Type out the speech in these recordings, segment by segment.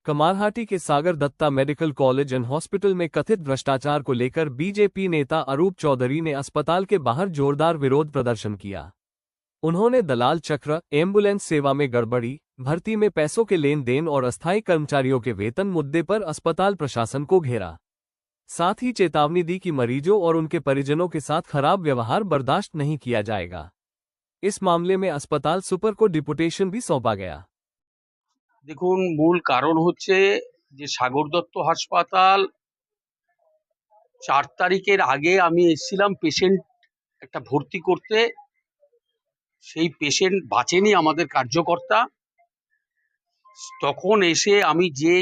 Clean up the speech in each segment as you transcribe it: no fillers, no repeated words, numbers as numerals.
कमारहाटी के Sagar Dutta medical college and hospital में कथित भ्रष्टाचार को लेकर बीजेपी नेता अरूप चौधरी ने अस्पताल के बाहर जोरदार विरोध प्रदर्शन किया। उन्होंने दलाल चक्र, एम्बुलेंस सेवा में गड़बड़ी, भर्ती में पैसों के लेन देन और अस्थायी कर्मचारियों के वेतन मुद्दे पर अस्पताल प्रशासन को घेरा। साथ ही चेतावनी दी कि मरीजों और उनके परिजनों के साथ खराब व्यवहार बर्दाश्त नहीं किया जाएगा। इस मामले में अस्पताल सुपर को डिपुटेशन भी सौंपा गया। দেখুন, মূল কারণ হচ্ছে যে সাগর দত্ত হাসপাতাল 4 তারিখের আগে আমি এসেছিলাম পেশেন্ট একটা ভর্তি করতে। সেই পেশেন্ট বাঁচেনি আমাদের কার্যকর্তা। তখন এসে আমি যে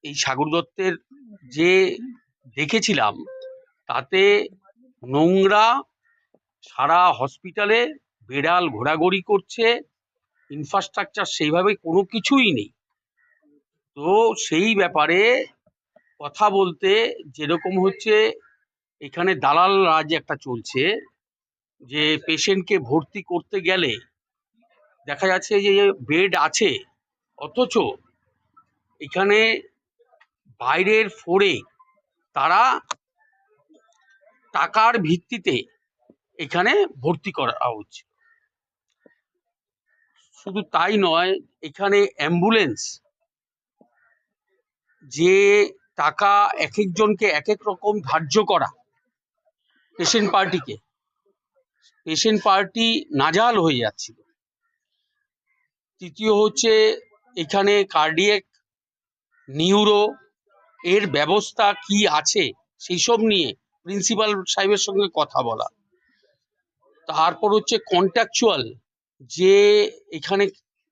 এই সাগর দত্তের যে দেখেছিলাম তাতে নোংরা, সারা হসপিটালে বেড়াল ঘোরাঘুরি করছে, ইনফ্রাস্ট্রাকচার সেইভাবে কোনো কিছুই নেই। তো সেই ব্যাপারে কথা বলতে যেরকম হচ্ছে, এখানে দালাল রাজ একটা চলছে, যে পেশেন্টকে ভর্তি করতে গেলে দেখা যাচ্ছে যে বেড আছে, অথচ এখানে বাইরের ফ্লোরে তারা টাকার ভিত্তিতে এখানে ভর্তি করা হচ্ছে। শুধু তাই নয়, এখানে অ্যাম্বুলেন্স যে টাকা এক একজনকে এক এক রকম ধার্য করা, পেশেন্ট পার্টি নাজাল হয়ে যাচ্ছিল। তৃতীয় হচ্ছে, এখানে কার্ডিয়াক, নিউরো এর ব্যবস্থা কি আছে সেই সব নিয়ে প্রিন্সিপাল সাহেবের সঙ্গে কথা বলা। তারপর হচ্ছে কন্ট্রাকচুয়াল, যে এখানে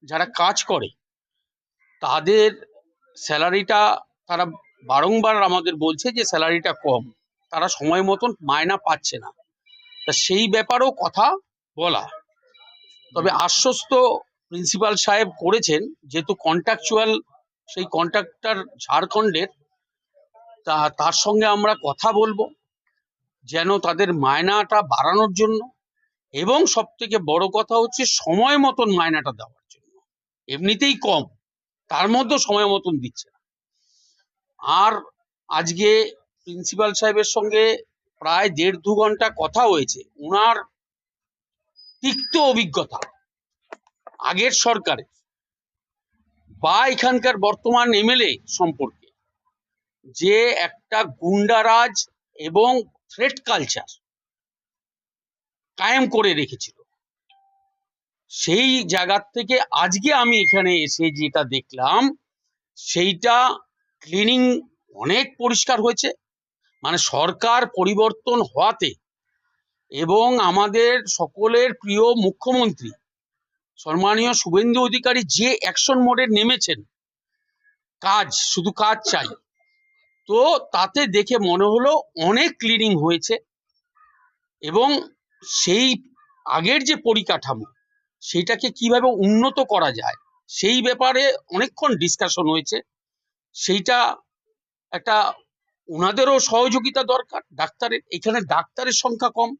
যারা কাজ করে তাদের স্যালারিটা, তারা বারংবার আমাদের বলছে যে স্যালারিটা কম, তারা সময় মতন মায়না পাচ্ছে না। তা সেই ব্যাপারেও কথা বলা। তবে আশ্বস্ত প্রিন্সিপাল সাহেব করেছেন, যেহেতু কন্ট্রাকচুয়াল সেই কন্ট্রাক্টর ঝাড়খণ্ডের, তার সঙ্গে আমরা কথা বলবো যেন তাদের মায়নাটা বাড়ানোর জন্য, এবং সব থেকে বড় কথা হচ্ছে সময় মতন মায়নাটা দেওয়ার জন্য। এমনিতেই কম, তার মধ্যে সময় মতন দিচ্ছে না। আর আজকে প্রিন্সিপাল সাহেবের সঙ্গে প্রায় 1.5-2 ঘন্টা কথা হয়েছে। ওনার তিক্ত অভিজ্ঞতা আগের সরকারের বা এখানকার বর্তমান এমএলএ সম্পর্কে, যে একটা গুন্ডারাজ এবং থ্রেট কালচার কায়েম করে রেখেছিল, সেই জায়গা থেকে আজকে আমি এখানে এসে যেটা দেখলাম, সেইটা ক্লিনিং অনেক পরিষ্কার হয়েছে। মানে সরকার পরিবর্তন হওয়াতে এবং আমাদের সকলের প্রিয় মুখ্যমন্ত্রী সম্মানীয় শুভেন্দু অধিকারী যে অ্যাকশন মোডে নেমেছেন, শুধু কাজ চাই, তো তাতে দেখে মনে হলো অনেক ক্লিনিং হয়েছে। এবং সেই আগের যে পরিকাঠামো, সেইটাকে কিভাবে উন্নত করা যায় সেই ব্যাপারে অনেকক্ষণ ডিসকাশন হয়েছে। সেইটা একটা ওনাদেরও সহযোগিতা দরকার। ডাক্তারের, এখানে ডাক্তারের সংখ্যা কম,